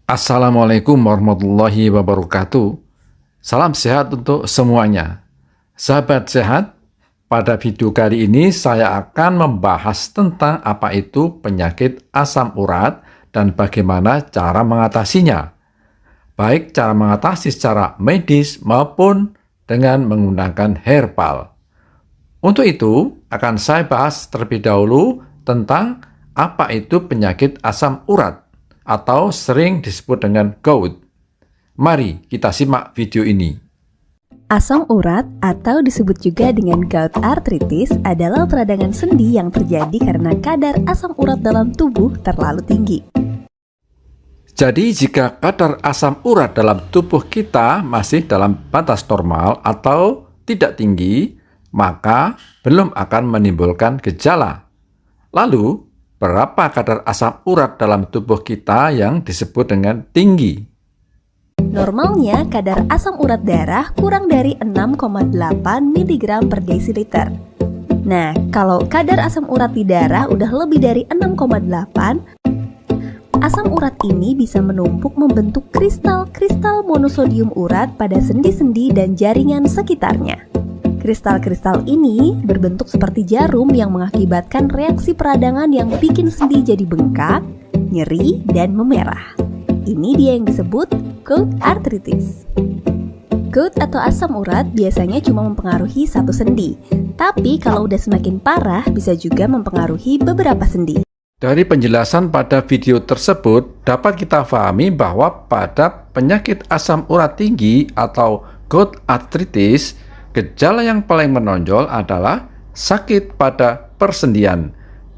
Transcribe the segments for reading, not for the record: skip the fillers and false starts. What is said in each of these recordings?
Assalamualaikum warahmatullahi wabarakatuh. Salam sehat untuk semuanya. Sahabat sehat, pada video kali ini saya akan membahas tentang apa itu penyakit asam urat dan bagaimana cara mengatasinya. Baik cara mengatasi secara medis maupun dengan menggunakan herbal. Untuk itu, akan saya bahas terlebih dahulu tentang apa itu penyakit asam urat atau sering disebut dengan gout. Mari kita simak video ini. Asam urat atau disebut juga dengan gout arthritis adalah peradangan sendi yang terjadi karena kadar asam urat dalam tubuh terlalu tinggi. Jadi jika kadar asam urat dalam tubuh kita masih dalam batas normal atau tidak tinggi, maka belum akan menimbulkan gejala. Lalu, berapa kadar asam urat dalam tubuh kita yang disebut dengan tinggi? Normalnya kadar asam urat darah kurang dari 6,8 mg per desiliter. Nah, kalau kadar asam urat di darah udah lebih dari 6,8, asam urat ini bisa menumpuk membentuk kristal-kristal monosodium urat pada sendi-sendi dan jaringan sekitarnya. Kristal-kristal ini berbentuk seperti jarum yang mengakibatkan reaksi peradangan yang bikin sendi jadi bengkak, nyeri, dan memerah. Ini dia yang disebut gout arthritis. Gout atau asam urat biasanya cuma mempengaruhi satu sendi, tapi kalau udah semakin parah bisa juga mempengaruhi beberapa sendi. Dari penjelasan pada video tersebut, dapat kita pahami bahwa pada penyakit asam urat tinggi atau gout arthritis, gejala yang paling menonjol adalah sakit pada persendian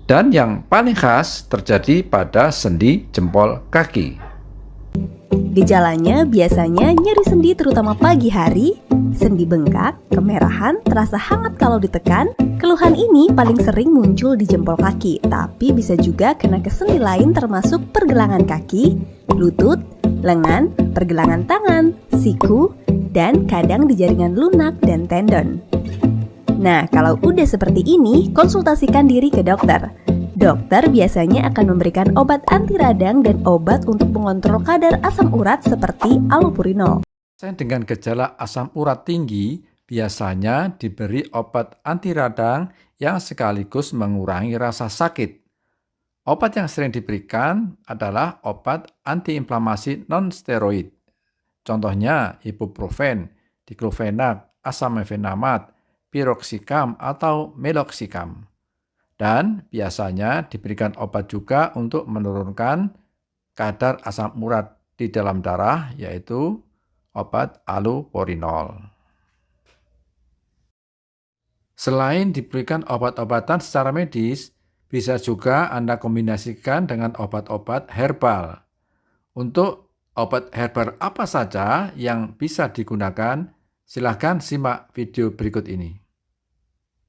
dan yang paling khas terjadi pada sendi jempol kaki. Gejalanya biasanya nyeri sendi terutama pagi hari, sendi bengkak, kemerahan, terasa hangat kalau ditekan. Keluhan ini paling sering muncul di jempol kaki, tapi bisa juga kena ke sendi lain termasuk pergelangan kaki, lutut, lengan, pergelangan tangan, siku, dan kadang di jaringan lunak dan tendon. Nah, kalau udah seperti ini, konsultasikan diri ke dokter. Dokter biasanya akan memberikan obat anti radang dan obat untuk mengontrol kadar asam urat seperti allopurinol. Dengan gejala asam urat tinggi, biasanya diberi obat anti radang yang sekaligus mengurangi rasa sakit. Obat yang sering diberikan adalah obat antiinflamasi non-steroid. Contohnya ibuprofen, diklofenak, asam mefenamat, piroxicam atau meloxicam. Dan biasanya diberikan obat juga untuk menurunkan kadar asam urat di dalam darah, yaitu obat allopurinol. Selain diberikan obat-obatan secara medis, bisa juga Anda kombinasikan dengan obat-obat herbal. Untuk obat herbal apa saja yang bisa digunakan? Silahkan simak video berikut ini.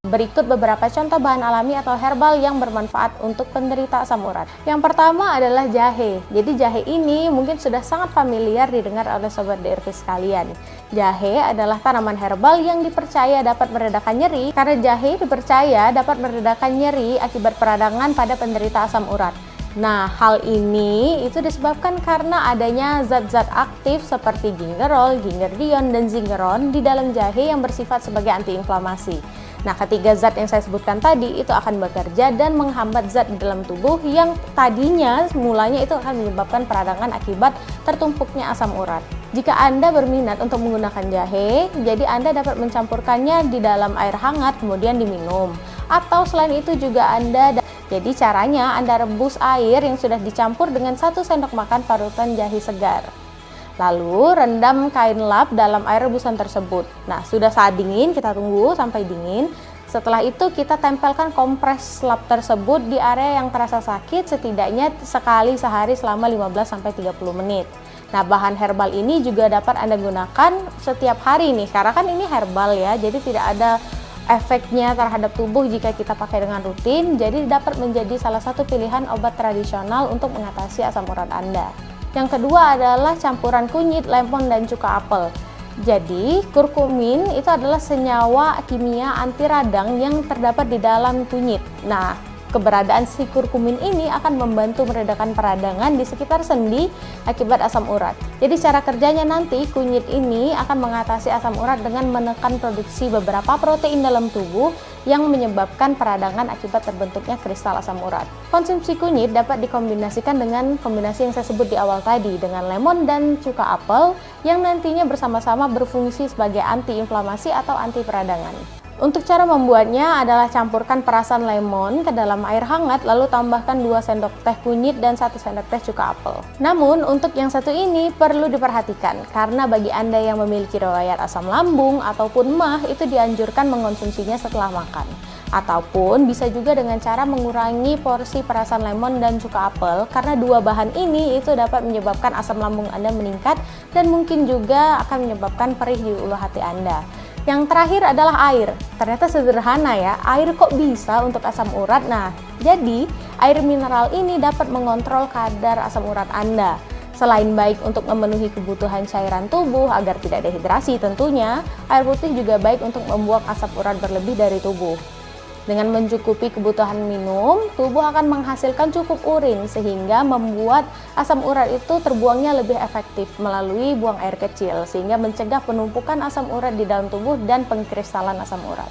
Berikut beberapa contoh bahan alami atau herbal yang bermanfaat untuk penderita asam urat. Yang pertama adalah jahe. Jadi jahe ini mungkin sudah sangat familiar didengar oleh sobat DRV sekalian. Jahe adalah tanaman herbal yang dipercaya dapat meredakan nyeri, karena jahe dipercaya dapat meredakan nyeri akibat peradangan pada penderita asam urat. Nah, hal ini itu disebabkan karena adanya zat-zat aktif seperti gingerol, gingerdiol, dan zingeron di dalam jahe yang bersifat sebagai antiinflamasi. Nah, ketiga zat yang saya sebutkan tadi itu akan bekerja dan menghambat zat di dalam tubuh yang tadinya mulanya itu akan menyebabkan peradangan akibat tertumpuknya asam urat. Jika Anda berminat untuk menggunakan jahe, jadi Anda dapat mencampurkannya di dalam air hangat kemudian diminum. Atau selain itu juga jadi caranya Anda rebus air yang sudah dicampur dengan 1 sendok makan parutan jahe segar. Lalu rendam kain lap dalam air rebusan tersebut. Nah, sudah saat dingin, kita tunggu sampai dingin. Setelah itu kita tempelkan kompres lap tersebut di area yang terasa sakit setidaknya sekali sehari selama 15-30 menit. Nah, bahan herbal ini juga dapat Anda gunakan setiap hari nih, karena kan ini herbal ya, jadi tidak ada efeknya terhadap tubuh jika kita pakai dengan rutin. Jadi dapat menjadi salah satu pilihan obat tradisional untuk mengatasi asam urat Anda. Yang kedua adalah campuran kunyit, lemon, dan cuka apel. Jadi, kurkumin itu adalah senyawa kimia anti radang yang terdapat di dalam kunyit. Nah, Keberadaan si kurkumin ini akan membantu meredakan peradangan di sekitar sendi akibat asam urat. Jadi cara kerjanya nanti kunyit ini akan mengatasi asam urat dengan menekan produksi beberapa protein dalam tubuh yang menyebabkan peradangan akibat terbentuknya kristal asam urat. Konsumsi kunyit dapat dikombinasikan dengan kombinasi yang saya sebut di awal tadi, dengan lemon dan cuka apel yang nantinya bersama-sama berfungsi sebagai antiinflamasi atau anti peradangan. Untuk cara membuatnya adalah campurkan perasan lemon ke dalam air hangat lalu tambahkan 2 sendok teh kunyit dan 1 sendok teh cuka apel. Namun untuk yang satu ini perlu diperhatikan karena bagi Anda yang memiliki riwayat asam lambung ataupun MAH itu dianjurkan mengonsumsinya setelah makan. Ataupun bisa juga dengan cara mengurangi porsi perasan lemon dan cuka apel karena dua bahan ini itu dapat menyebabkan asam lambung Anda meningkat dan mungkin juga akan menyebabkan perih di ulu hati Anda. Yang terakhir adalah air. Ternyata sederhana ya, air kok bisa untuk asam urat? Nah, jadi air mineral ini dapat mengontrol kadar asam urat Anda. Selain baik untuk memenuhi kebutuhan cairan tubuh agar tidak dehidrasi tentunya, air putih juga baik untuk membuang asam urat berlebih dari tubuh. Dengan mencukupi kebutuhan minum, tubuh akan menghasilkan cukup urin sehingga membuat asam urat itu terbuangnya lebih efektif melalui buang air kecil sehingga mencegah penumpukan asam urat di dalam tubuh dan pengkristalan asam urat.